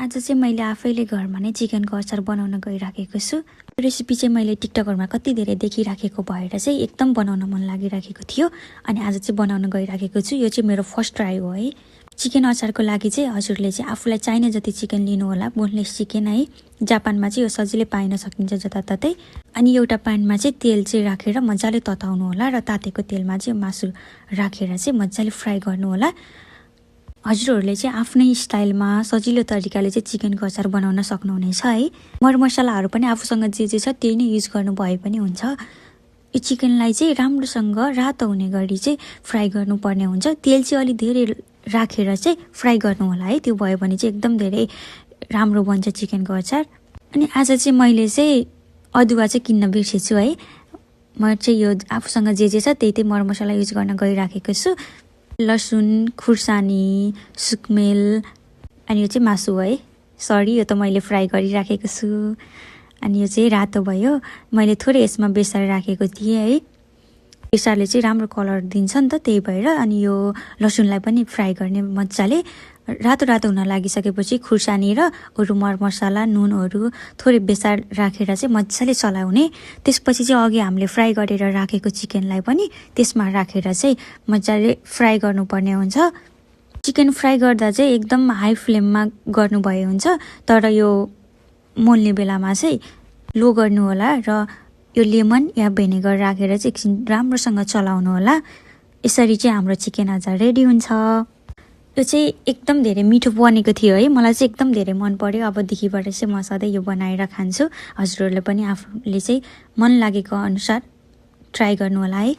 आज चाहिँ मैले आफैले घरमा नै चिकनको अचार बनाउन गइराखेको छु। रेसिपी चाहिँ मैले टिकटकहरुमा कति धेरै देखिराखेको भएर चाहिँ एकदम बनाउन मन लागिराखेको थियो अनि आज चाहिँ बनाउन गइराखेको छु। यो चाहिँ मेरो फर्स्ट ट्राई हो है। चिकन अचारको लागि चाहिँ हजुरले चाहिँ आफूलाई चाहिने जति चिकन लिनु होला, बोनलेस चिकन है। जापानमा चाहिँ यो सजिलै पाइन सकिन्छ जताततै। अनि एउटा प्यानमा चाहिँ तेल चाहिँ राखेर मजाले तताउनु होला र तातेको तेलमा चाहिँ मासु राखेर चाहिँ मजाले फ्राई गर्नु होला। हजुरहरूले चाहिँ आफ्नै स्टाइलमा सजिलो तरिकाले चाहिँ चिकनको अचार बनाउन सक्नुहुनेछ है। मरमसलाहरू पनि आफूसँग जे छ त्यही नै युज गर्नु भए पनि हुन्छ। यो चिकनलाई चाहिँ राम्रोसँग रातो हुने गरी चाहिँ फ्राई गर्नुपर्ने हुन्छ। तेल चाहिँ अलि धेरै राखेर चाहिँ फ्राई गर्नु होला है। त्यो भयो भने चाहिँ एकदम धेरै राम्रो बन्छ चिकनको अचार। अनि आज चाहिँ मैले चाहिँ अदुवा चाहिँ किन्न बिर्सेछु है। म चाहिँ यो आफूसँग जे छ त्यही मरमसला युज गर्न गइराखेको छु। लसुन, खुर्सानी, सुकमेल अनि यो चाहिँ मासु है। सरी, यो त मैले फ्राई गरिराखेको छु। अनि यो चाहिँ रातो भयो। मैले थोरै यसमा बेसार राखेको थिएँ है। बेसारले चाहिँ राम्रो कलर दिन्छ नि त, त्यही भएर। अनि यो लसुनलाई पनि फ्राई गर्ने मजाले। रातो रातो हुन लागिसकेपछि खुर्सानी र अरू मरमसला, नुनहरू थोरै बेसार राखेर चाहिँ मजाले चलाउने। त्यसपछि चाहिँ अघि हामीले फ्राई गरेर राखेको चिकनलाई पनि त्यसमा राखेर चाहिँ मजाले फ्राई गर्नुपर्ने हुन्छ। चिकन फ्राई गर्दा चाहिँ एकदम हाई फ्लेममा गर्नुभए हुन्छ, तर यो मोल्ने बेलामा चाहिँ लो गर्नु होला र यो लेमन या भिनेगर राखेर चाहिँ एकछिन राम्रोसँग चलाउनु होला। यसरी चाहिँ हाम्रो चिकन अचार रेडी हुन्छ। यो चाहिँ एकदम धेरै मिठो बनेको थियो है। मलाई चाहिँ एकदम धेरै मन पर्यो। अबदेखिबाट चाहिँ म सधैँ यो बनाएर खान्छु। हजुरहरूले पनि आफूले चाहिँ मन लागेको अनुसार ट्राई गर्नु होला है।